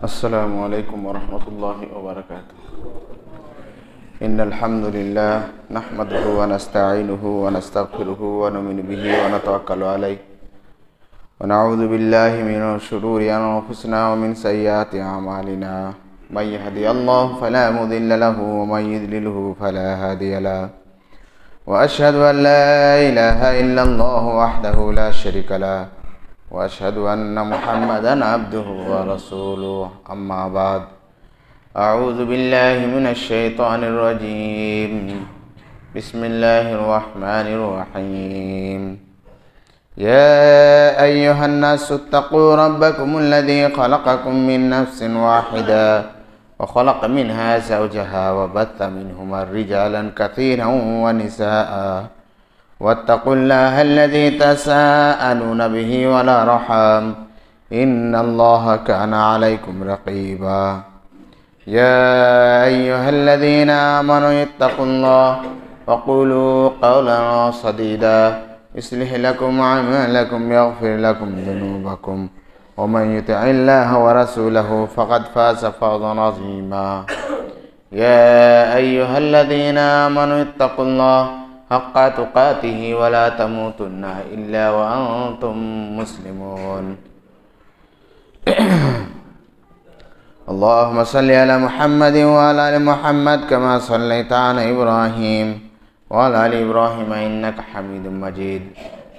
السلام عليكم ورحمة الله وبركاته. إن الحمد لله نحمده ونستعينه ونستغفره ونؤمن به ونتوكل عليه ونعوذ بالله من شرور أنفسنا ومن سيئات أعمالنا. من يهدي الله فلا مضل له ومن يضلله فلا هادي له. وأشهد أن لا إله إلا الله وحده لا شريك له وأشهد أن محمدا عبده ورسوله. أما بعد، أعوذ بالله من الشيطان الرجيم. بسم الله الرحمن الرحيم. يا أيها الناس اتقوا ربكم الذي خلقكم من نفس واحدة وخلق منها زوجها وبث منهما رجالا كثيرا ونساء واتقوا الله الذي تساءلون به والأرحام إن الله كان عليكم رقيبا. يا أيها الذين آمنوا اتقوا الله وقولوا قولا سديدا يصلح لكم أعمالكم يغفر لكم ذنوبكم ومن يطع الله ورسوله فقد فاز فوزا عظيما. يا أيها الذين آمنوا اتقوا الله حق تقاته ولا تموتن إلا وأنتم مسلمون. اللهم صل على محمد وعلى آل محمد كما صليت على إبراهيم وعلى آل إبراهيم إنك حميد مجيد.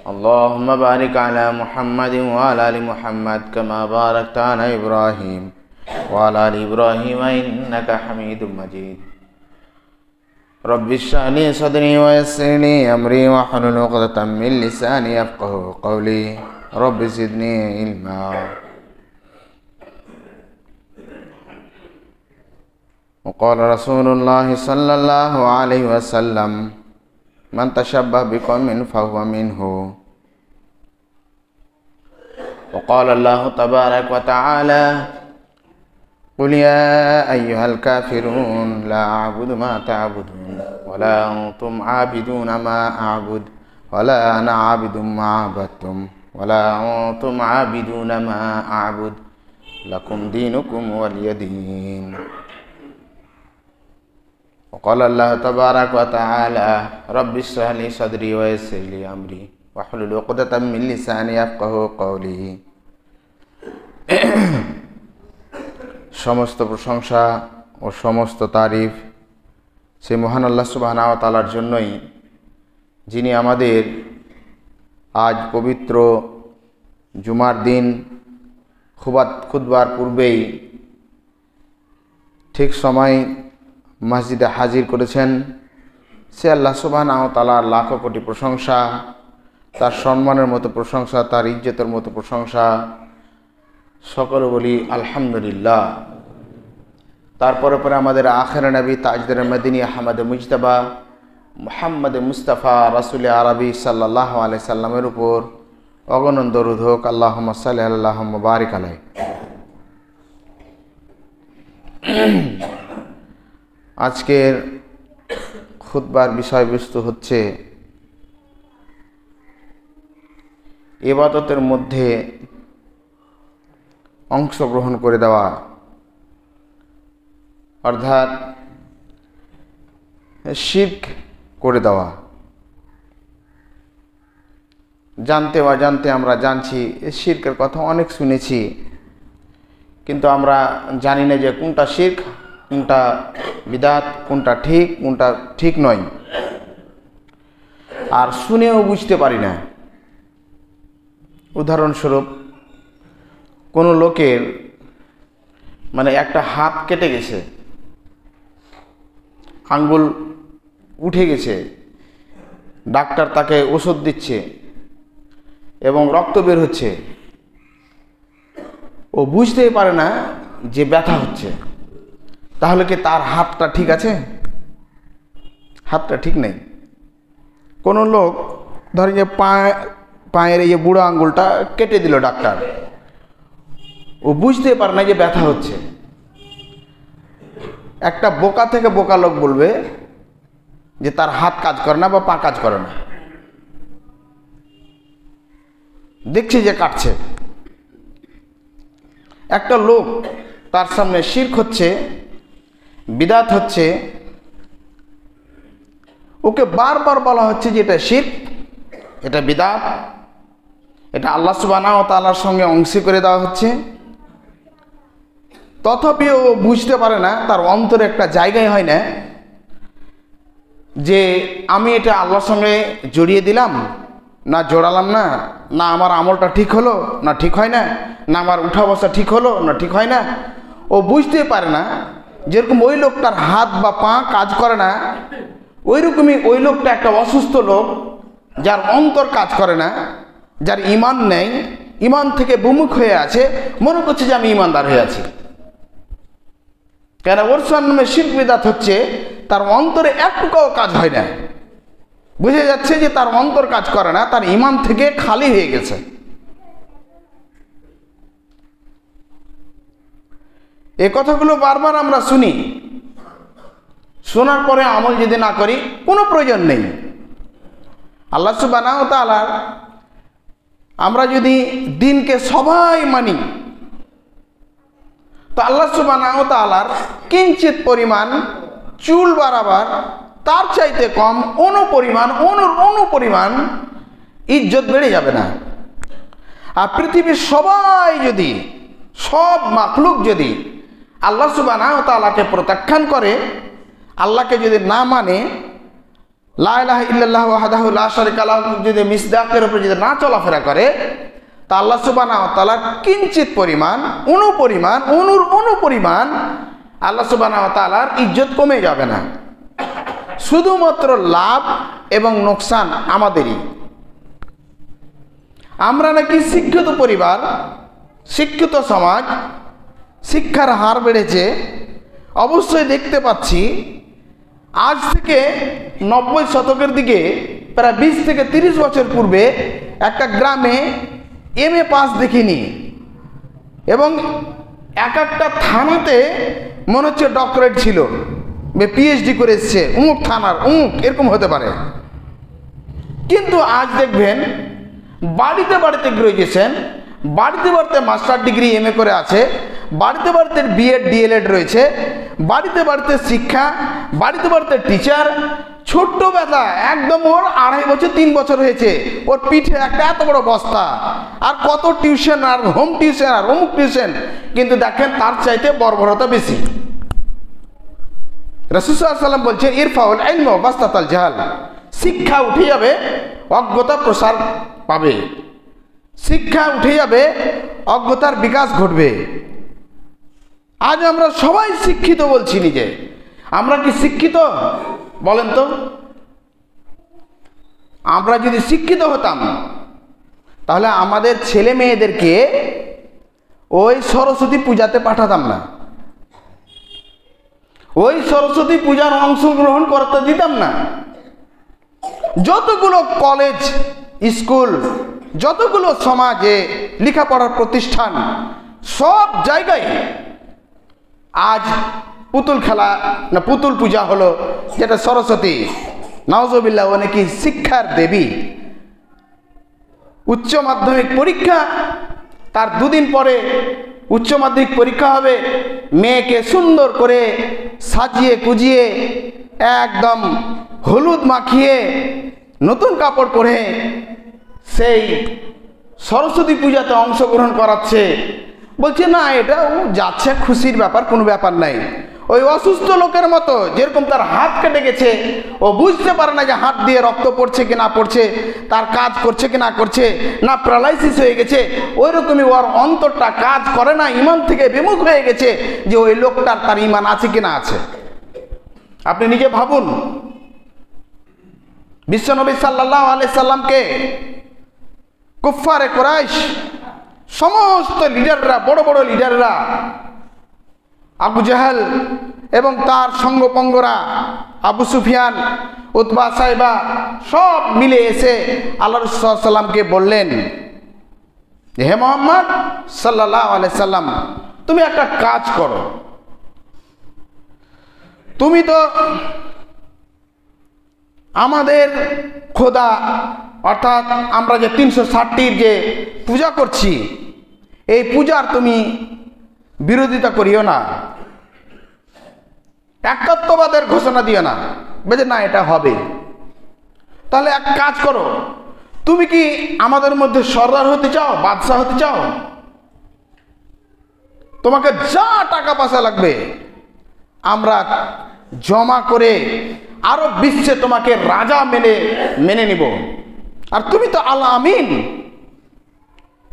اللهم بارك على محمد وعلى آل محمد كما باركت على إبراهيم وعلى آل إبراهيم إنك حميد مجيد. رب اشرح لي صدري ويسر لي أمري واحلل عقدة من لساني يفقهوا قولي. رب زدني علما. وقال رسول الله صلى الله عليه وسلم من تشبه بقوم فهو منه. وقال الله تبارك وتعالى قل يا أيها الكافرون لا أعبد ما تعبدون ولا أنتم عابدون ما أعبد ولا أنا عابد ما عبدتم ولا أنتم عابدون ما أعبد لكم دينكم ولي دين. وقال الله تبارك وتعالى رب اشرح لي صدري ويسر لي أمري واحلل عقدة من لساني يفقهوا قولي. সমস্ত প্রশংসা ও সমস্ত তারিফ সে মহান আল্লাহ সুবহানাহু ওয়া তাআলার জন্যই, যিনি আমাদের আজ পবিত্র জুমার দিন খুতবার পূর্বেই ঠিক সময় মসজিদে হাজির করেছেন। সে আল্লাহ সুবহানাহু ওয়া তাআলার লাখো কোটি প্রশংসা, তার সম্মানের মতো প্রশংসা, তার ইজ্জতের মতো প্রশংসা। সকলে বলি আলহামদুলিল্লাহ। তারপরে পরে আমাদের আখিরে নবী তাজদারে মদিনী আহমদ মুজতবা মুহাম্মদ মুস্তাফা রাসূল আরবি সাল্লাল্লাহু আলাইহি সাল্লামের উপর অগণন দরুদ হোক। আল্লাহুম্মা সাল্লি আল্লাহুম্মা বারিক আলাইহি। আজকের খুতবার বিষয়বস্তু হচ্ছে ইবাদতের মধ্যে অংশগ্রহণ করে দেওয়া, অর্থাৎ শিরক করে দেওয়া। জানতে অজান্তে আমরা জানছি, শিরকের কথা অনেক শুনেছি, কিন্তু আমরা জানি না যে কোনটা শিরক, কোনটা বিদআত, কোনটা ঠিক, কোনটা ঠিক নয়, আর শুনেও বুঝতে পারি না। উদাহরণস্বরূপ, কোনো লোকের একটা হাত কেটে গেছে, আঙ্গুল উঠে গেছে, ডাক্তার তাকে ওষুধ দিচ্ছে এবং রক্ত বের হচ্ছে, ও বুঝতেই পারে না যে ব্যথা হচ্ছে। তাহলে কি তার হাতটা ঠিক আছে? হাতটা ঠিক নেই। কোনো লোক ধরেন যে পায়ের এই বুড়ো আঙ্গুলটা কেটে দিল ডাক্তার, ও বুঝতে পারে না যে ব্যথা হচ্ছে। একটা বোকা থেকে বোকা লোক বলবে যে তার হাত কাজ করে না বা পা কাজ করে না, দেখছি যে কাটছে। একটা লোক তার সামনে শিরক হচ্ছে, বিদাত হচ্ছে, ওকে বারবার বলা হচ্ছে যে এটা শিরক, এটা বিদাত, এটা আল্লাহ সুবহানাহু ওয়া তাআলার সঙ্গে অংশী করে দেওয়া হচ্ছে। তথাপিও ও বুঝতে পারে না, তার অন্তরে একটা জায়গায় হয় না যে আমি এটা আল্লাহর সঙ্গে জড়িয়ে দিলাম না জোড়ালাম না, না আমার আমলটা ঠিক হলো না ঠিক হয় না, না আমার উঠা বসা ঠিক হলো না ঠিক হয় না। ও বুঝতে পারে না। যেরকম ওই লোকটার হাত বা পা কাজ করে না, ওই রকমই ওই লোকটা একটা অসুস্থ লোক, যার অন্তর কাজ করে না, যার ঈমান নেই, ঈমান থেকে বিমুখ হয়ে আছে, মনে করছে যে আমি ঈমানদার হয়ে আছি। কেন? ওর সামনে শিরক বিদআত হচ্ছে, তার অন্তরে একটুকুও কাজ হয় না। বুঝে যাচ্ছে যে তার অন্তর কাজ করে না, তার ঈমান থেকে খালি হয়ে গেছে। এই কথাগুলো বারবার আমরা শুনি, শোনার পরে আমল যদি না করি কোনো প্রয়োজন নেই। আল্লাহ সুবহানাহু ওয়া তাআলা, আমরা যদি দিনকে সবাই মানি তো আল্লাহ সুবহানাহু ওয়া তাআলার কিঞ্চিত পরিমাণ চুল বাড়াবার, তার চাইতে কম অনুপরিমাণ ইজ্জত বেড়ে যাবে না। আর পৃথিবীর সবাই যদি, সব মাখলুক যদি আল্লাহ সুবহানাহু ওয়া তাআলাকে প্রত্যাখ্যান করে, আল্লাহকে যদি না মানে, লা ইলাহা ইল্লাল্লাহু ওয়াহদাহু লা শারীকা লাহু যদি মিসদাকের উপর যদি না চলাফেরা করে, তা আল্লাহ সুবহানাহু ওয়া তাআলার কিঞ্চিত পরিমাণ অনুপরিমাণ আল্লাহ সুবহানাহু ওয়া তাআলার ইজ্জত কমে যাবে না। শুধুমাত্র লাভ এবং লোকসান আমাদেরই। আমরা নাকি শিক্ষিত পরিবার, শিক্ষিত সমাজ, শিক্ষার হার বেড়েছে। অবশ্যই দেখতে পাচ্ছি আজ থেকে 90 শতকের দিকে, প্রায় 20 থেকে 30 বছর পূর্বে একটা গ্রামে MA পাস দেখিনি, এবং এক একটা থানাতে মনে হচ্ছে ডক্টরেট ছিল, PhD করে এসছে, অমুক থানার অমুক, এরকম হতে পারে। কিন্তু আজ দেখবেন বাড়িতে বাড়িতে গ্রাজুয়েশন, বাড়িতে বাড়িতে মাস্টার ডিগ্রি MA করে আছে, বাড়িতে বাড়িতে B.Ed D.Led রয়েছে, বাড়িতে বাড়িতে শিক্ষা, বাড়িতে বাড়িতে টিচার। ছোট্ট বেলা একদম ওর 2.5 বছর 3 বছর হয়েছে, ওর পিঠে একটা এত বড় বস্তা, আর কত টিউশন, আর হোম টিউশন, আর অমুক টিউশন। কিন্তু দেখেন তার চাইতে বর্বরতা বেশি। রাসূল সাল্লাল্লাহু আলাইহি ওয়াসাল্লাম বলছেন, ইরফাউল ইলম বাসতাতাল জাহাল, শিক্ষা উঠে যাবে, অজ্ঞতা প্রসার পাবে। শিক্ষা উঠে যাবে, অজ্ঞতার বিকাশ ঘটবে। আজ আমরা সবাই শিক্ষিত বলছি নিজে, আমরা কি শিক্ষিত বলেন তো? আমরা যদি শিক্ষিত হতাম তাহলে আমাদের ছেলে মেয়েদেরকে ওই সরস্বতী পূজাতে পাঠাতাম না, ওই সরস্বতী পূজার অংশগ্রহণ করতে দিতাম না। যতগুলো কলেজ, স্কুল, যতগুলো সমাজে লেখাপড়ার প্রতিষ্ঠান, সব জায়গায় আজ পুতুল খেলা না পুতুল পূজা হলো, যেটা সরস্বতী, নাউজুবিল্লাহ, ও নাকি শিক্ষার দেবী। উচ্চ মাধ্যমিক পরীক্ষা, তার 2 দিন পরে উচ্চ মাধ্যমিক পরীক্ষা হবে। মেয়েকে সুন্দর করে সাজিয়ে কুজিয়ে, একদম হলুদ মাখিয়ে, নতুন কাপড় পরে সেই সরস্বতী পূজাতে অংশগ্রহণ করাচ্ছে। বলছে না, এটা যাচ্ছে, খুশির ব্যাপার, কোনো ব্যাপার নাই। ওই অসুস্থ লোকের মতো, যেরকম তার হাত কেটে গেছে, ও বুঝতে পারে না যে হাত দিয়ে রক্ত পড়ছে কি না পড়ছে, তার কাজ করছে কি না করছে, না প্যারালাইসিস হয়ে গেছে, ওই রকমই ওর অন্তরটা কাজ করে না, ঈমান থেকে বিমুখ হয়ে গেছে, যে ওই লোকটার তার ঈমান আছে কি না আছে। আপনি নিজে ভাবুন, বিশ্বনবী সাল্লাল্লাহু আলাইহি সাল্লামকে কুফফারে কুরাইশ, সমস্ত লিডাররা, বড় বড় লিডাররা, আবু জাহেল এবং তার সঙ্গপঙ্গরা, আবু সুফিয়ান, উতবা, সাইবা, সব মিলে এসে আল্লাহ রাসূল সাল্লাল্লাহু আলাইহি সাল্লামকে বললেন, হে মুহাম্মদ সাল্লাল্লাহু আলাইহি সাল্লাম, তুমি একটা কাজ করো। তুমি তো আমাদের খোদা, অর্থাৎ আমরা যে 360টির যে পূজা করছি, এই পূজার তুমি বিরোধিতা করিও না, একাত্মবাদের ঘোষণা দিও না, বুঝে না এটা হবে। তাহলে এক কাজ করো, তুমি কি আমাদের মধ্যে সর্দার হতে চাও, বাদশাহ হতে চাও? তোমাকে যা টাকা পয়সা লাগবে আমরা জমা করে আরব বিশ্বে তোমাকে রাজা মেনে নিব। আর তুমি তো আল্লাহ আমিন,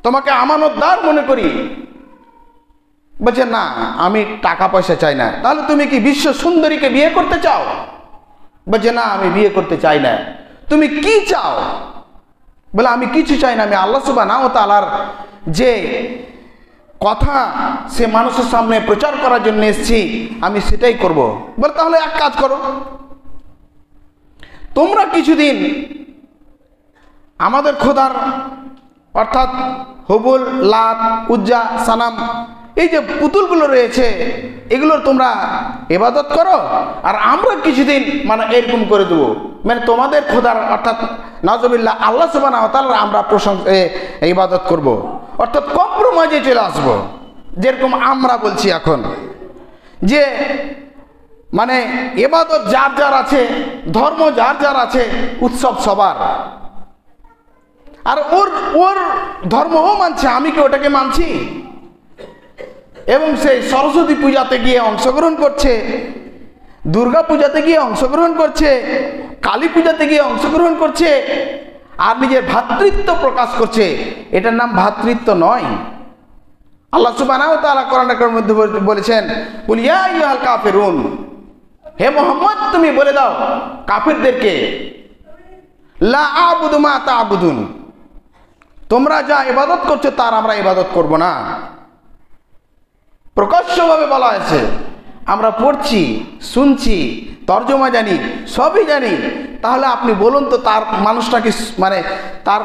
তোমাকে আমানতদার মনে করি। বলছে না, আমি টাকা পয়সা চাই না। তাহলে তুমি কি বিশ্ব সুন্দরীকে বিয়ে করতে চাও? বলছে না, আমি বিয়ে করতে চাই না। তুমি কি চাও? বলে আমি কিছু চাই না, আমি আল্লাহ সুবহানাহু ওয়া তাআলার যে কথা সে মানুষের সামনে প্রচার করার জন্য এসেছি, আমি সেটাই করব। বলে তাহলে এক কাজ করো, তোমরা কিছুদিন আমাদের খোদার অর্থাৎ হুবল, লাত, উজ্জা, সানাম, এই যে পুতুলগুলো রয়েছে এগুলোর তোমরা ইবাদত করো, আর আমরা কিছুদিন মানে এরকম করে দেবো, মানে তোমাদের খোদার অর্থাৎ নাউজুবিল্লাহ আল্লাহ সুবহানাহু ওয়া তাআলার আমরা ইবাদত করব। অর্থাৎ কম্প্রোমাইজে চলে আসবো। যেরকম আমরা বলছি এখন যে মানে ইবাদত যার যার আছে, ধর্ম যার যার আছে, উৎসব সবার। আর ওর ধর্ম ও মানছে, আমি কি ওটাকে মানছি? এবং সেই সরস্বতী পূজাতে গিয়ে অংশগ্রহণ করছে, দুর্গা পূজাতে গিয়ে অংশগ্রহণ করছে, কালী পূজাতে গিয়ে অংশগ্রহণ করছে, আর নিজের ভ্রাতৃত্ব প্রকাশ করছে। এটার নাম ভ্রাতৃত্ব নয়। আল্লাহ সুবহানাহু ওয়া তাআলা কোরআনের মধ্যে বলেছেন, কুল ইয়া আইয়ুহাল কাফিরুন, হে মুহাম্মদ তুমি বলে দাও কাফিরদেরকে, লা আ'বুদু মা তা'বুদুন, তোমরা যা ইবাদত করছো তার আমরা ইবাদত করব না। প্রকাশ্যভাবে বলা হয়েছে। আমরা পড়ছি, শুনছি, তর্জমা জানি, সবই জানি। তাহলে আপনি বলুন তো তার মানুষটা কি মানে তার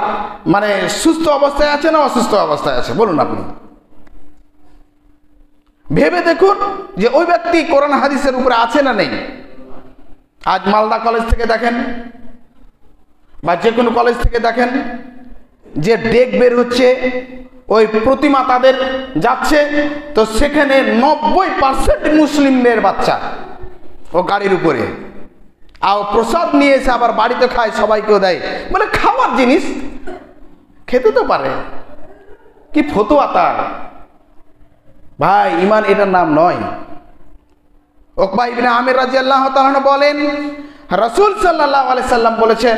মানে সুস্থ অবস্থায় আছে না অসুস্থ অবস্থায় আছে? বলুন আপনি, ভেবে দেখুন যে ওই ব্যক্তি কোরআন হাদিসের উপরে আছে না নেই। আজ মালদা কলেজ থেকে দেখেন বা যে কোনো কলেজ থেকে দেখেন যে ডেক বের হচ্ছে, ওই প্রতিমা তাদের যাচ্ছে, তো সেখানে 90% মুসলিম মেয়ের বাচ্চা ও গাড়ির উপরে, আর প্রসাদ নিয়ে এসে আবার বাড়িতে খায়, সবাইকেও দেয়। মানে খাওয়ার জিনিস খেতে তো পারে, কি ফতুয়া তার! ভাই, ইমান এটার নাম নয়। উকবা ইবনে আমির রাদিয়াল্লাহু তাআলা বলেন, রাসূল সাল্লাল্লাহু আলাইহি সাল্লাম বলেছেন,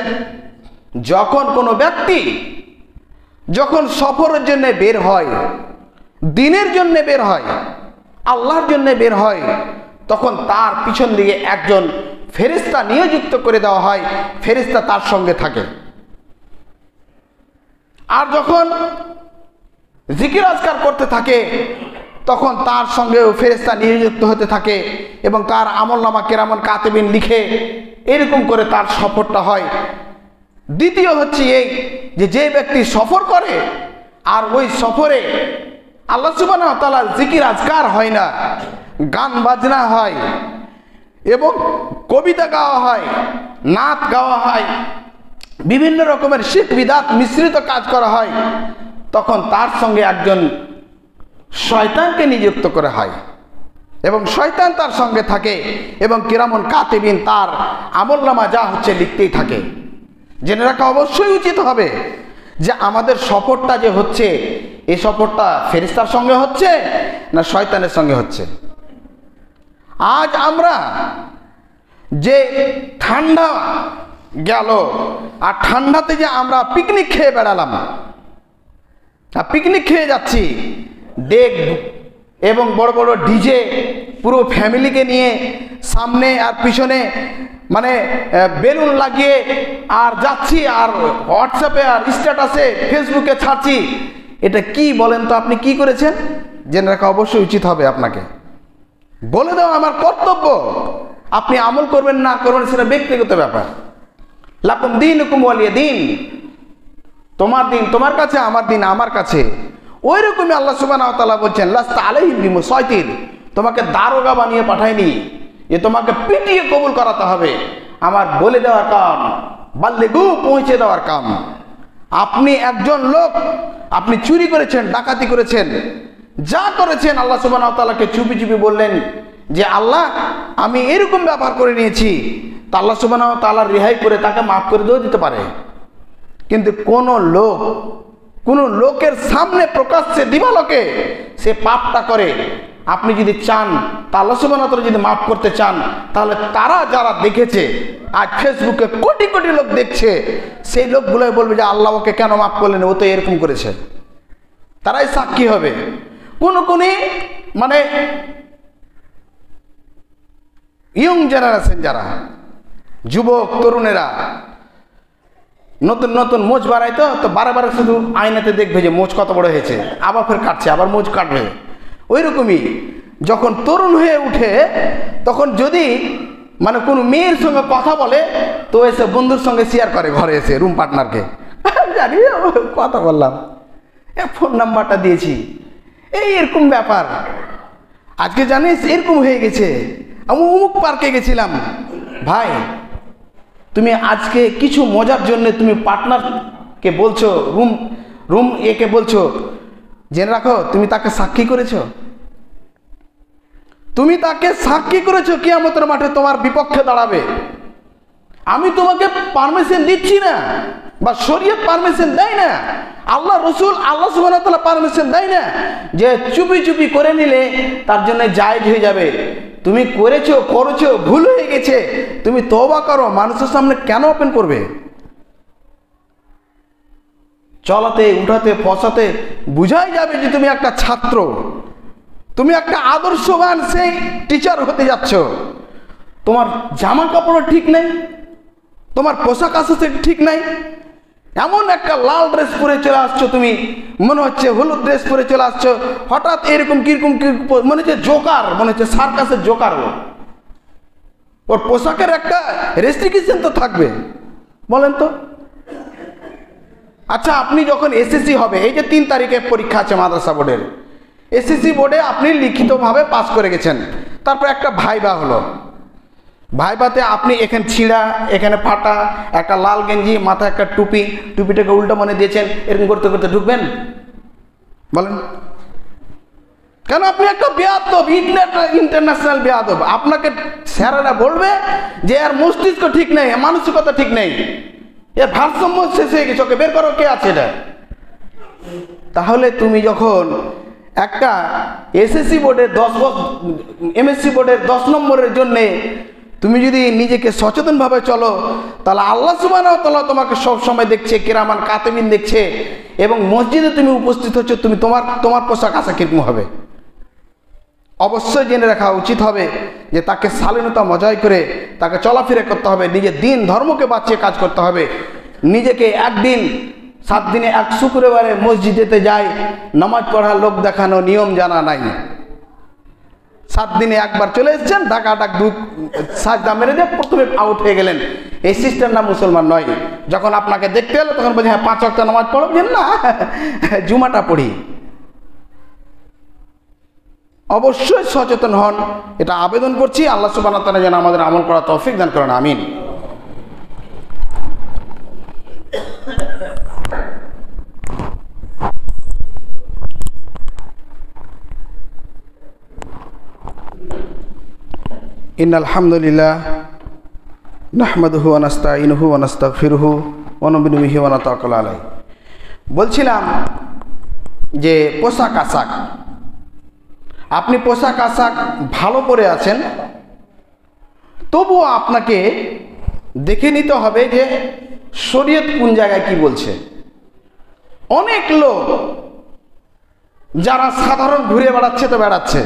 যখন কোনো ব্যক্তি যখন সফরের জন্য বের হয়, দিনের জন্য বের হয়, আল্লাহর জন্য বের হয়, তখন তার পিছন দিকে একজন ফেরেশতা নিয়োজিত করে দেওয়া হয়, ফেরেশতা তার সঙ্গে থাকে। আর যখন জিকির আজকার করতে থাকে তখন তার সঙ্গেও ফেরেশতা নিয়োজিত হতে থাকে এবং তার আমলনামা কিরামান কাতিবিন লিখে, এরকম করে তার সফরটা হয়। দ্বিতীয় হচ্ছে এই যে ব্যক্তি সফর করে আর ওই সফরে আল্লাহ সুবহানাহু ওয়া তাআলার জিকির আজকার হয় না, গান বাজনা হয় এবং কবিতা গাওয়া হয়, নাচ গাওয়া হয়, বিভিন্ন রকমের শিরক বিদআত মিশ্রিত কাজ করা হয়, তখন তার সঙ্গে একজন শয়তানকে নিযুক্ত করা হয় এবং শয়তান তার সঙ্গে থাকে এবং কিরামুন কাতিবিন তার আমলনামা যা হচ্ছে লিখতেই থাকে। জেনে রাখা অবশ্যই উচিত হবে যে আমাদের সফরটা যে হচ্ছে, এই সফরটা ফেরেশতার সঙ্গে হচ্ছে না শয়তানের সঙ্গে হচ্ছে। আজ আমরা যে ঠান্ডা গেল, আর ঠান্ডাতে যে আমরা পিকনিক খেয়ে বেড়ালাম, পিকনিক খেয়ে যাচ্ছি, ডেক এবং বড় বড় ডিজে, পুরো ফ্যামিলিকে নিয়ে সামনে আর পিছনে মানে বেলুন লাগিয়ে আর যাচ্ছি, আর হোয়াটসঅ্যাপে আর স্ট্যাটাসে ফেসবুকে ছাড়ছি। এটা কি বলেন তো? আপনি কি করেছেন? জেনে রাখা অবশ্যই উচিত হবে আপনাকে। বলে দেওয়া আমার কর্তব্য, আপনি আমল করবেন না করবেন সেটা ব্যক্তিগত ব্যাপার। লাকুম দীনুকুম ওয়ালিয়া দীন, তোমার দিন তোমার কাছে, আমার দিন আমার কাছে। ওই রকমই আল্লাহ সুবহানাহু ওয়া তাআলা বলছেন, লাস্তা আলাইহিম বিমুসাইতির, তোমাকে দারোগা বানিয়ে পাঠায়নি যে তোমাকে পিটিয়ে কবুল করাতে হবে। আমার বলে দেওয়ার কাম, বাল্লিগু, পৌঁছে দেওয়ার কাম। আপনি একজন লোক, আপনি চুরি করেছেন, ডাকাতি করেছেন, যা করেছেন আল্লাহ সুবহানাহু ওয়া তাআলাকে চুপি চুপি বললেন যে আল্লাহ আমি এরকম ব্যাপার করে নিয়েছি, তা আল্লাহ সুবহানাহু ওয়া তাআলা রেহাই করে তাকে মাফ করে দিতে পারে। কিন্তু কোনো লোকের সামনে প্রকাশ্যে দিবালোকে সে পাপটা করে, আপনি যদি চান তা আল্লাহ সুবহানাহু ওয়া তাআলা যদি মাফ করতে চান, তাহলে তারা যারা দেখেছে, আজ ফেসবুকে কোটি কোটি লোক দেখছে, সেই লোকগুলোই বলবে যে আল্লাহ ওকে কেন মাফ করলেন, ও তো এরকম করেছে। তারাই সাক্ষী হবে। কোন মানে ইয়ং জেনারেশন, যারা যুবক তরুণেরা নতুন নতুন মোচ বাড়ায়, তো বারে বারে শুধু আয়নাতে দেখবে যে মোচ কত বড় হয়েছে, আবার ফের কাটছে, আবার মোচ কাটবে। ওই রকমই যখন তরুণ হয়ে উঠে, তখন যদি মানে কোনো মেয়ের সঙ্গে কথা বলে, তো এসে বন্ধুর সঙ্গে শেয়ার করে, ঘরে এসে রুম পার্টনারকে, জানি কথা বললাম, ফোন নাম্বারটা দিয়েছি, এরকম ব্যাপার। আজকে জানিস এরকম হয়ে গেছে, আমি অমুক পার্কে গেছিলাম। ভাই, তুমি আজকে কিছু মজার জন্য তুমি পার্টনারকে বলছো, রুম একে বলছো, জেনে রাখো তুমি তাকে সাক্ষী করেছো, তুমি তাকে সাক্ষী করেছো, কিয়ামতের মাঠে তোমার বিপক্ষে দাঁড়াবে। আমি তোমাকে পারমিশন দিচ্ছি না, বা শরীয়ত পারমিশন দেয় না, আল্লাহ রসুল আল্লাহ সুবহানাহু ওয়া তাআলা পারমিশন দেয় না যে চুপি চুপি করে নিলে তার জন্য জায়েজ হয়ে যাবে। তুমি করেছো, ভুল হয়ে গেছে, তুমি তওবা করো, মানুষের সামনে কেন ওপেন করবে? চলাতে উঠাতে ফসাতে বুঝাই যাবে যে তুমি একটা ছাত্র, তুমি একটা আদর্শবান সেই টিচার হতে যাচ্ছ। তোমার জামা কাপড় ঠিক নেই, তোমার পোশাক আশাক ঠিক নাই, এমন একটা লাল ড্রেস পরে চলে আসছো, তুমি মনে হচ্ছে হলুদ ড্রেস পরে চলে আসছো, হঠাৎ এরকম কিরকম মনে হচ্ছে জোকার, মনে হচ্ছে সার্কাসের জোকার। ওর পোশাকের একটা রেস্ট্রিকশন তো থাকবে, বলেন তো। আচ্ছা, আপনি যখন এসএসসি হবে, এই যে 3 তারিখে পরীক্ষা আছে মাদ্রাসা বোর্ডের, এসএসসি বোর্ডে আপনি লিখিতভাবে পাস করে গেছেন, তারপর একটা ভাইবা হলো, ভাইবাতে আপনি এখানে ছিঁড়া, এখানে ফাটা, একটা লাল গেঞ্জি, মাথায় একটা টুপিটাকে উল্টো মনে দিয়েছেন, এরকম করতে করতে ঢুকবেন? বলেন কেন? আপনি একটা বেয়াদব, ইন্টারন্যাশনাল বেয়াদব। আপনাকে স্যারেরা বলবে যে এর মস্তিষ্ক ঠিক নেই, মানসিকতা ঠিক নেই, এর ভারসাম্য শেষ হয়ে গেছে, ওকে বের করো, কে আছে এটা। তাহলে তুমি যখন একটা এসএসসি বোর্ডের 10 এমএসসি বোর্ডের 10 নম্বরের জন্যে তুমি যদি নিজেকে সচেতনভাবে চলো, তাহলে আল্লাহ সুবহানাহু ওয়া তাআলা তোমাকে সব সময় দেখছে, কিরামান কাতিবিন দেখছে, এবং মসজিদে তুমি উপস্থিত হচ্ছ, তুমি তোমার পোশাক আশাক কিরকম হবে অবশ্যই জেনে রাখা উচিত হবে যে তাকে শালীনতা মজাই করে তাকে চলাফেরা করতে হবে, নিজের দিন ধর্মকে বাঁচিয়ে কাজ করতে হবে। নিজেকে একদিন 7 দিনে 1 শুক্রবারে মসজিদেতে যায়, নামাজ পড়ার লোক দেখানো নিয়ম জানা নাই, 7 দিনে একবার চলে এসেছেন, ডাকাডাক 2 সাজদা মেরে দিয়ে প্রথমে আউট হয়ে গেলেন, এই সিস্টেম না মুসলমান নয়। যখন আপনাকে দেখতে এলো তখন বলছে হ্যাঁ 5 ওয়াক্ত নামাজ পড়ো, না জুমাটা পড়ি। অবশ্যই সচেতন হন, এটা আবেদন করছি। আল্লাহ সুবহানাহু ওয়া তাআলা যেন আমাদের আমল করার তৌফিক দান করেন, আমিন। ইন্নাল হামদুলিল্লাহ নাহমাদুহু ওয়া নাস্তাঈনুহু ওয়া নাস্তাগফিরুহু ওয়া নু'মিনু বিহি ওয়া নাতাওয়াক্কালু আলাইহি। বলছিলাম যে পোশাক আশাক, আপনি পোশাক আশাক ভালো পরে আছেন, তবুও আপনাকে দেখে নিতে হবে যে শরীয়ত কোন জায়গায় কি বলছে। অনেক লোক যারা সাধারণ ঘুরে বেড়াচ্ছে তো বেড়াচ্ছে,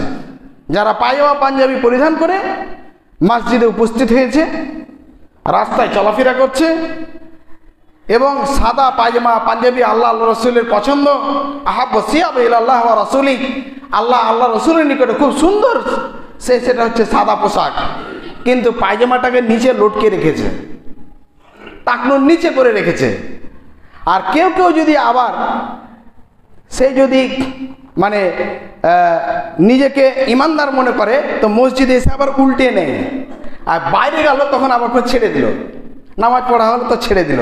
যারা পায়জামা পাঞ্জাবি পরিধান করে মসজিদে উপস্থিত হয়েছে, রাস্তায় চলাফেরা করছে, এবং সাদা পায়জামা পাঞ্জাবি আল্লাহ রসুলের পছন্দ, আহাব্বু সিয়াব ইলাল্লাহ ওয়া রাসূলি, আল্লাহ রসুলের নিকটে খুব সুন্দর, সেটা হচ্ছে সাদা পোশাক, কিন্তু পায়জামাটাকে নিচে লটকে রেখেছে, টাকনুর নিচে করে রেখেছে। আর কেউ কেউ যদি আবার সে যদি মানে নিজেকে ইমানদার মনে করে, তো মসজিদে এসে আবার উল্টে নেয়, আর বাইরে গেল তখন আবার ছেড়ে দিল, নামাজ পড়া হলো তো ছেড়ে দিল,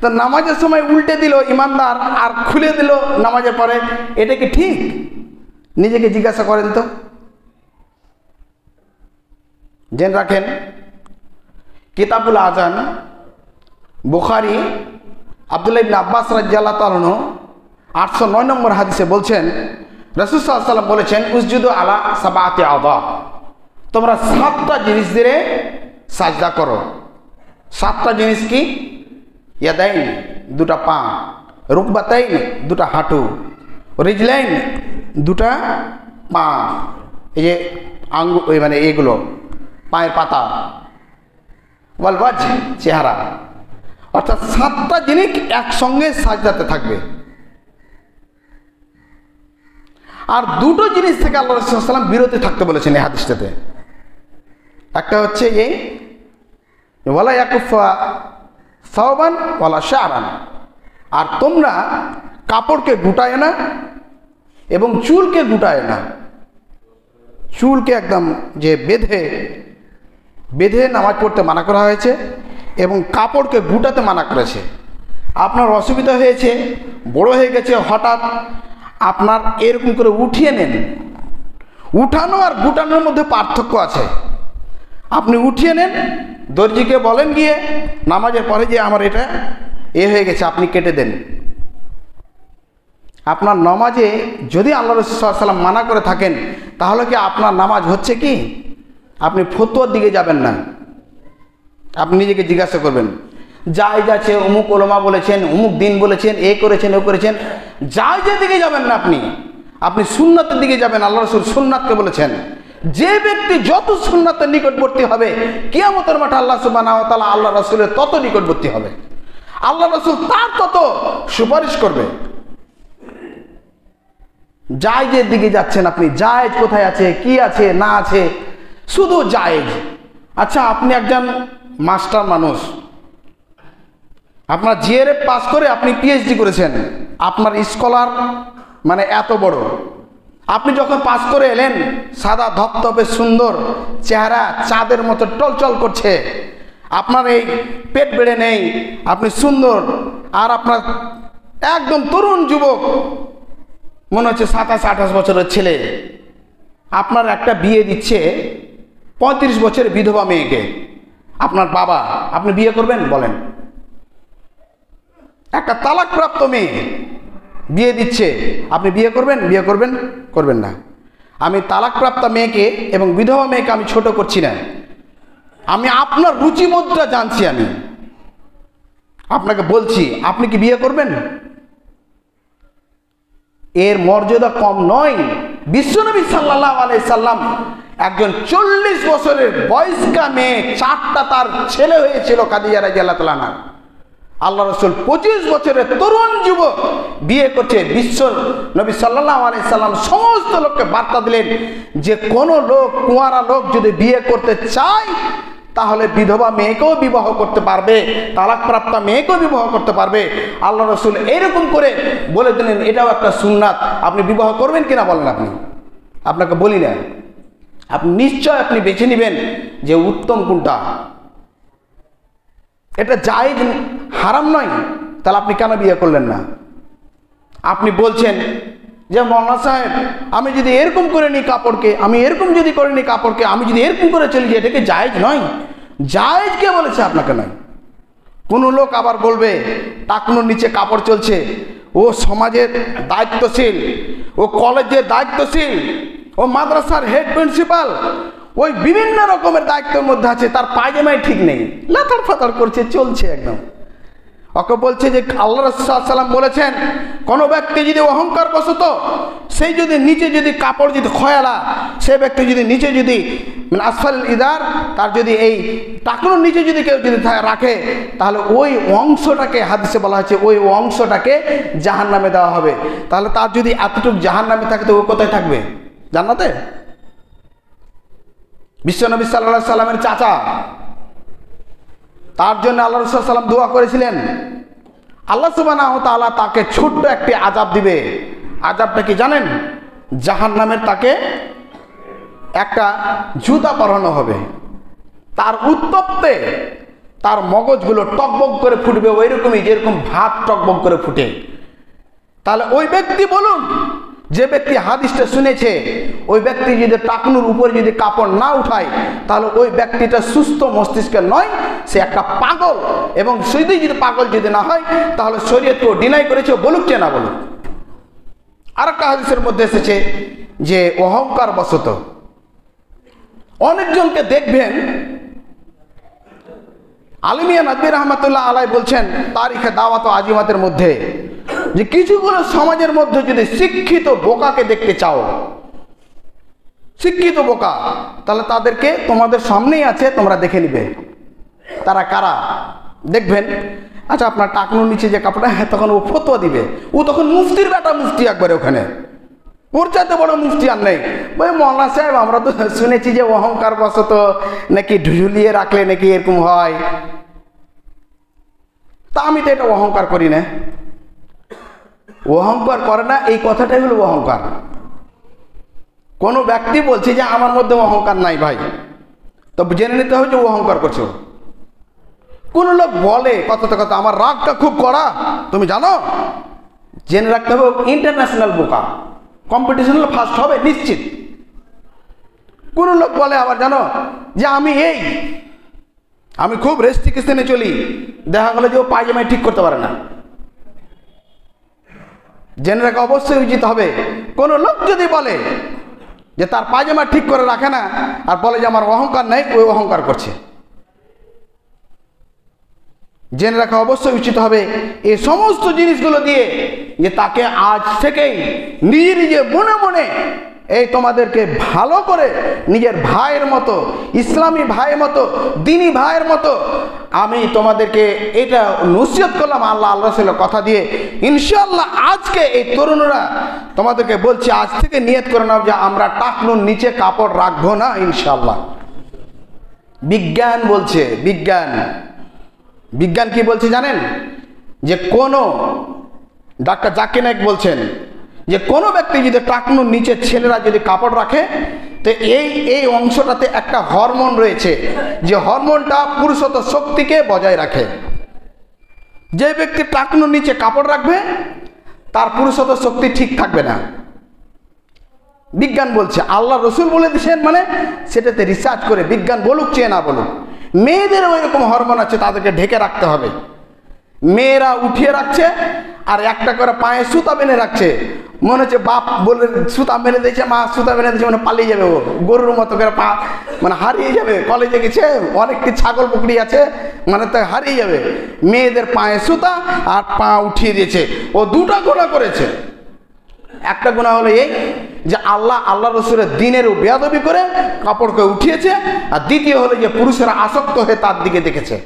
তো নামাজের সময় উল্টে দিল ইমানদার, আর খুলে দিল নামাজের পরে, এটা কি ঠিক? নিজেকে জিজ্ঞাসা করেন তো, জেনে রাখেন কিতাবুল আজান বুখারী আব্দুল্লাহ ইবনে আব্বাস রাদিয়াল্লাহু তাআলা আনহু 809 নম্বর হাদিসে বলছেন, রাসূল সাল্লাল্লাহু আলাইহি ওয়াসাল্লাম বলেছেন, উসজুদু আলা সাবআতি আযা, তোমরা 7টা জিনিস দিয়ে সাজদা করো। 7টা জিনিস কি? ইয়াদাইন, 2টা পা, রুকবাতাইন, 2টা হাঁটু, রিজলাইন, 2টা পা, এই যে মানে এগুলো পায়ের পাতা, ওয়াল ওয়াজ, চেহারা। অর্থাৎ 7টা জিনিস একসঙ্গে সাজদাতে থাকবে। আর 2টো জিনিস থেকে আল্লাহ রাসূল সাল্লাল্লাহু আলাইহি ওয়াসাল্লাম বিরত থাকতে বলেছেন এই হাদিসটাতে। একটা হচ্ছে এই ওয়ালা ইয়াকুফা সাওবান ওয়ালা শা'রান, আর তোমরা কাপড়কে গুটায় না এবং চুলকে গুটায় না। চুলকে একদম যে বেঁধে নামাজ পড়তে মানা করা হয়েছে এবং কাপড়কে গুটাতে মানা করেছে। আপনার অসুবিধা হয়েছে, বড় হয়ে গেছে, হঠাৎ আপনার এরকম করে উঠিয়ে নেন। উঠানো আর গুটানোর মধ্যে পার্থক্য আছে। আপনি উঠিয়ে নেন, দর্জিকে বলেন গিয়ে নামাজের পরে যে আমার এটা হয়ে গেছে, আপনি কেটে দেন। আপনার নামাজে যদি আল্লাহ রাসূল সাল্লাল্লাহু আলাইহি ওয়াসাল্লাম মানা করে থাকেন, তাহলে কি আপনার নামাজ হচ্ছে কি? আপনি ফতোয়ার দিকে যাবেন না। আপনি নিজেকে জিজ্ঞাসা করবেন, জায়েজ আছে, অমুক ওলামা বলেছেন, অমুক দিন বলেছেন, এ করেছেন, ও করেছেন, জায়েজের দিকে যাবেন না। আপনি সুন্নাতের দিকে যাবেন। আল্লাহ রাসূল সুন্নাতকে বলেছেন, যে ব্যক্তি যত সুন্নাতের নিকটবর্তী হবে, কিয়ামতের মাঠে আল্লাহ সুবহানাহু ওয়া তাআলা আল্লাহ রাসূলের তত নিকটবর্তী হবে, আল্লাহ রাসূল তার তত সুপারিশ করবে। জায়েজের দিকে যাচ্ছেন আপনি, জায়েজ কোথায় আছে, কি আছে না আছে, শুধু জায়েজ। আচ্ছা, আপনি একজন মাস্টার মানুষ, আপনার জিআরএফ পাস করে আপনি পিএইচডি করেছেন, আপনার স্কলার মানে এত বড়। আপনি যখন পাস করে এলেন, সাদা ধপধপে সুন্দর চেহারা, চাঁদের মতো টলচল করছে, আপনার এই পেট বেড়ে নেই, আপনি সুন্দর, আর আপনার একদম তরুণ যুবক, মনে হচ্ছে 27-28 বছরের ছেলে। আপনার একটা বিয়ে দিচ্ছে 35 বছরের বিধবা মেয়েকে, আপনার বাবা, আপনি বিয়ে করবেন? বলেন। একটা তালাকপ্রাপ্ত মেয়ে বিয়ে দিচ্ছে, আপনি বিয়ে করবেন? করবেন না। আমি তালাকপ্রাপ্ত মেয়েকে এবং বিধবা মেয়েকে আমি ছোট করছি না, আমি আপনার রুচিবোধটা জানছি। আমি আপনাকে বলছি, আপনি কি বিয়ে করবেন? এর মর্যাদা কম নয়। বিশ্বনবী সাল্লাল্লাহু আলাইহি সাল্লাম একজন 40 বছরের বয়স্কা মেয়ে, 4টা তার ছেলে হয়েছিল খাদিজা রাদিয়াল্লাহু তাআলা আনহা। আল্লাহ রাসূল 25 বছরের তরুণ যুবক বিয়ে করছে। বিশ্ব নবী সাল্লাল্লাহু আলাইহি সাল্লাম সমস্ত লোককে বার্তা দিলেন যে কোন লোক, কুঁয়ারা লোক যদি বিয়ে করতে চায়, তাহলে বিধবা মেয়েকেও বিবাহ করতে পারবে, তালাকপ্রাপ্ত মেয়েকেও বিবাহ করতে পারবে। আল্লাহ রাসূল এরকম করে বলে দিলেন, এটাও একটা সুন্নাত। আপনি বিবাহ করবেন কিনা বলেন? আপনাকে বলি না, আপনি নিশ্চয় আপনি বেছে নেবেন যে উত্তম কোনটা। এটা জায়েজ, হারাম নয়, তাহলে আপনি কেন বিয়ে করলেন না? আপনি বলছেন যে মৌলানা সাহেব, আমি যদি এরকম করে নিই কাপড়কে, আমি এরকম যদি করে নিই কাপড়কে, আমি যদি এরকম করে চলি, যে এটাকে জায়েজ নয়। জায়েজ কে বলেছে? আপনাকে নয়। কোন লোক আবার বলবে টাকনুর নিচে কাপড় চলছে, ও সমাজের দায়িত্বশীল, ও কলেজের দায়িত্বশীল, ও মাদ্রাসার হেড প্রিন্সিপাল, ওই বিভিন্ন রকমের দায়িত্বের মধ্যে আছে, তার পায়জামাই ঠিক নেই, লাতার ফাতার করছে, চলছে একদম। ওকে বলছে যে আল্লাহ রাসূল সাল্লাল্লাহু আলাইহি ওয়াসাল্লাম বলেছেন, কোনো ব্যক্তি যদি অহংকার বশত সেই যদি নিচে যদি কাপড় যদি খয়ালা, সে ব্যক্তি যদি নিচে যদি মানে আসফাল ইদার, তার যদি এই টাকনুর নিচে যদি কেউ যদি রাখে, তাহলে ওই অংশটাকে, হাদিসে বলা হয়েছে, ওই অংশটাকে জাহান্নামে দেওয়া হবে। তাহলে তার যদি এতটুকু জাহান্নামে থাকে, তো ও কোথায় থাকবে? জান্নাতে? বিশ্বনবী সাল্লাল্লাহু আলাইহি সাল্লামের চাচা, তার জন্য আল্লাহ রাসূল সাল্লাল্লাহু আলাইহি ওয়াসাল্লাম দোয়া করেছিলেন, আল্লাহ সুবহানাহু ওয়া তাআলা তাকে ছোট্ট একটি আযাব দিবে। আযাবটা কি জানেন? জাহান্নামের তাকে একটা জুতা পরানো হবে, তার উত্তপ্তে তার মগজগুলো টকবক করে ফুটবে, ওই রকমই যেরকম ভাত টকবক করে ফুটে। তাহলে ওই ব্যক্তি বলুন যে ব্যক্তি হাদিসটা শুনেছে ওই ব্যক্তি যদি টাকনুর উপরে যদি কাপড় না উঠায় তাহলে ওই ব্যক্তিটা সুস্থ মস্তিষ্কের নয়, সে একটা পাগল। এবং যদি পাগল যদি না হয় তাহলে শরীয়তকে ডিনাই করেছে, বলুক যে না বলুক। আর একটা হাদিসের মধ্যে এসেছে যে অহংকার বশত অনেকজনকে দেখবেন, আলিমিয়া নদভী রহমতুল্লাহ আলাই বলছেন তারিখে দাওয়াত ও আজিমাতের মধ্যে যে কিছুগুলো সমাজের মধ্যে যদি শিক্ষিত বোকাকে দেখতে চাও, শিক্ষিত বোকা, তাহলে তাদেরকে তোমাদের সামনেই আছে, তোমরা দেখে নিবে তারা কারা। দেখবেন আচ্ছা আপনার টাকনুর নিচে যে কাপড়টা, হ্যাঁ তখন ও ফতোয়া দিবে, ও তখন মুফতির বেটা, মুফতি একবারে ওখানে, ওর চাইতে বড় মুফতি আর নেই। ওই মৌলানা সাহেব আমরা তো শুনেছি যে অহংকার বশত নাকি ঝুলিয়ে রাখলে নাকি এরকম হয়, তা আমি তো এটা অহংকার করি না। অহংকার করে না, এই কথাটাই হলো অহংকার। কোনো ব্যক্তি বলছে যে আমার মধ্যে অহংকার নাই, ভাই তো জেনে নিতে হবে যে ও অহংকার করছে। কোন লোক বলে কথা কথা আমার রাগটা খুব কড়া, তুমি জানো, জেনে রাখতে হবে ইন্টারন্যাশনাল বোকা, কম্পিটিশন ফার্স্ট হবে নিশ্চিত। কোন লোক বলে আবার জানো যে আমি খুব রেস্ট্রিকশনে চলি, দেখা গেলো যে ও পায়জামায় ঠিক করতে পারে না, জেনে রাখা অবশ্যই উচিত হবে। কোন লোক যদি বলে যে তার পায়জামা ঠিক করে রাখে না আর বলে যে আমার অহংকার নেই, ওই অহংকার করছে। জেনে রাখা অবশ্যই উচিত হবে এই সমস্ত জিনিসগুলো দিয়ে যে তাকে আজ থেকেই নিজে নিজে মনে মনে এই তোমাদেরকে ভালো করে নিজের ভাইয়ের মতো, ইসলামী ভাইয়ের মতো, দ্বীনি ভাইয়ের মতো আমি তোমাদেরকে এটা নসিহত করলাম আল্লাহ রাসূলের কথা দিয়ে। ইনশাআল্লাহ আজকে এই তরুণরা তোমাদেরকে বলছি, আজ থেকে নিয়ত করে নাও যে আমরা টাকনুর নিচে কাপড় রাখবো না ইনশাআল্লাহ। বিজ্ঞান বলছে, বিজ্ঞান কি বলছে জানেন? যে কোনো ডাক্তার জাকির নায়েক বলছেন যে কোনো ব্যক্তি যদি টাকনুর নিচে ছেলেরা যদি কাপড় রাখে তো এই অংশটাতে একটা হরমোন রয়েছে, যে হরমোনটা পুরুষত্ব শক্তিকে বজায় রাখে। যে ব্যক্তি টাকনুর নিচে কাপড় রাখবে তার পুরুষত্ব শক্তি ঠিক থাকবে না। বিজ্ঞান বলছে, আল্লাহ রসুল বলে দিচ্ছেন, মানে সেটাতে রিসার্চ করে বিজ্ঞান বলুক চেয়ে না বলুক। মেয়েদের ওই রকম হরমোন আছে, তাদেরকে ঢেকে রাখতে হবে। মেয়েরা উঠিয়ে রাখছে আর একটা করে পায়ে সুতা বেঁধে রাখছে, মনে হচ্ছে বাপ বলে সুতা বেঁধে দিয়েছে, মা সুতা বেঁধে দিয়েছে, মানে পালিয়ে যাবে, ও গরুর মতো করে পা মানে হারিয়ে যাবে। কলেজে গেছে, অনেকটি ছাগল পুকুরি আছে, মানে তা হারিয়ে যাবে। মেয়েদের পায়ে সুতা আর পা উঠিয়ে দিয়েছে, ও দুটা গুনাহ করেছে। একটা গুনাহ হলো এই যে আল্লাহ রসুলের দ্বীনেরও বেয়াদবি করে কাপড়কে উঠিয়েছে, আর দ্বিতীয় হলো যে পুরুষেরা আসক্ত হয়ে তার দিকে দেখেছে।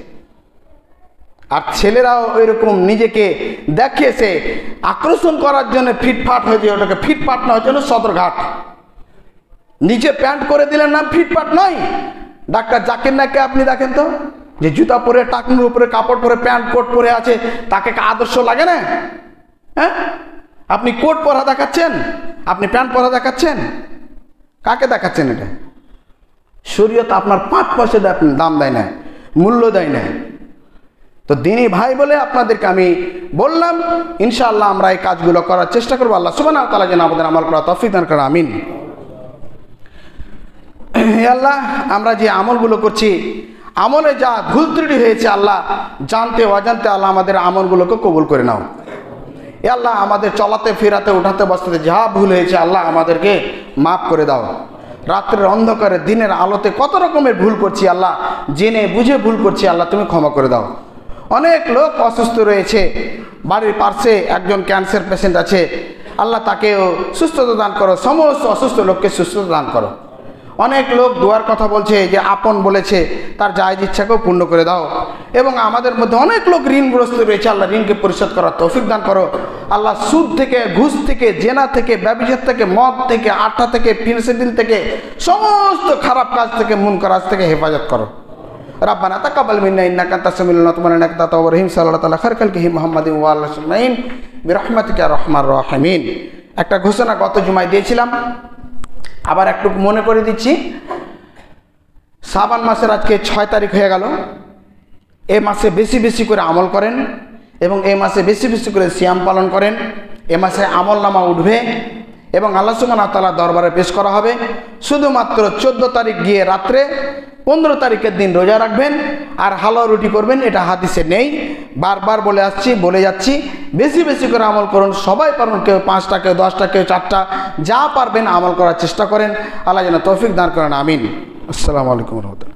আর ছেলেরাও ওই রকম নিজেকে দেখিয়েছে আকর্ষণ করার জন্য ফিটফাট হয়েছে, ওটাকে ফিটফাট না হওয়ার জন্য সদরঘাট। নিচে প্যান্ট করে দিলেন নাম ফিটফাট নয়। ডাক্তার জাকির নায়েককে আপনি দেখেন তো, যে জুতা পরে টাকনুর উপরে কাপড় পরে প্যান্ট কোট পরে আছে, তাকে আদর্শ লাগে না? হ্যাঁ, আপনি কোট পরা দেখাচ্ছেন, আপনি প্যান্ট পরা দেখাচ্ছেন, কাকে দেখাচ্ছেন? এটা শরীয়ত আপনার 5 পয়সা দাম দেয় না, মূল্য দেয় না। তো দ্বীনি ভাই বলে আপনাদেরকে আমি বললাম, ইনশাআল্লাহ আমরা এই কাজগুলো করার চেষ্টা করবো। আল্লাহ সুবহানাহু ওয়া তাআলা যেন আমাদের আমল করার তৌফিক দান করেন, আমিন। হে আল্লাহ, আমরা যে আমলগুলো করছি, আমলে যা ভুল ত্রুটি হয়েছে আল্লাহ জানতে অজান্তে, আল্লাহ আমাদের আমলগুলোকে কবুল করে নাও। এ আল্লাহ, আমাদের চলাতে ফেরাতে উঠাতে বসতে যা ভুল হয়েছে আল্লাহ আমাদেরকে মাফ করে দাও। রাত্রের অন্ধকারে দিনের আলোতে কত রকমের ভুল করছি আল্লাহ, জেনে বুঝে ভুল করছি আল্লাহ, তুমি ক্ষমা করে দাও। অনেক লোক অসুস্থ রয়েছে, বাড়ির পাশে একজন ক্যান্সার পেশেন্ট আছে, আল্লাহ তাকেও সুস্থতা দান করো, সমস্ত অসুস্থ লোককে সুস্থতা দান করো। অনেক লোক দোয়ার কথা বলছে যে আপন বলেছে, তার জায়েজ ইচ্ছাকেও পূর্ণ করে দাও। এবং আমাদের মধ্যে অনেক লোক ঋণগ্রস্ত রয়েছে, আল্লাহ ঋণকে পরিশোধ করার তৌফিক দান করো। আল্লাহ সুদ থেকে, ঘুষ থেকে, জেনা থেকে, ব্যভিচার থেকে, মদ থেকে, আটটা থেকে, ফিনসিডিল থেকে, সমস্ত খারাপ কাজ থেকে, মুনকার কাজ থেকে হেফাজত করো। রব্বানা তাকাব্বাল মিন্না ইন্নাকা আনতাস সামিউল আলিম ওয়া তুব আলাইনা ইন্নাকা আনতাত রহিম। সাল্লাল্লাহু আলা খায়রিল খালকিহি মুহাম্মাদিন ওয়া আলিহি আজমাইন বিরহমাতিকা ইয়া আরহামার রাহিমিন। একটা ঘোষণা গত জুমায় দিয়েছিলাম, আবার একটু মনে করে দিচ্ছি। শাবান মাসের আজকে 6 তারিখ হয়ে গেল। এই মাসে বেশি বেশি করে আমল করেন এবং এই মাসে বেশি বেশি করে সিয়াম পালন করেন। এ মাসে আমল নামা উঠবে এবং আল্লাহ সুবহানাহু ওয়া তাআলা দরবারে পেশ করা হবে। শুধুমাত্র 14 তারিখ গিয়ে রাত্রে 15 তারিখের দিন রোজা রাখবেন আর হালুয়া রুটি করবেন, এটা হাদিসে নেই। বারবার বলে যাচ্ছি, বেশি বেশি করে আমল করুন। সবাই পারুন, কেউ 5টা, কেউ 10টা, কেউ 4টা, যা পারবেন আমল করার চেষ্টা করেন। আল্লাহ যেন তৌফিক দান করেন, আমিন। আসসালামু আলাইকুম ওয়া রাহমাতুল্লাহ।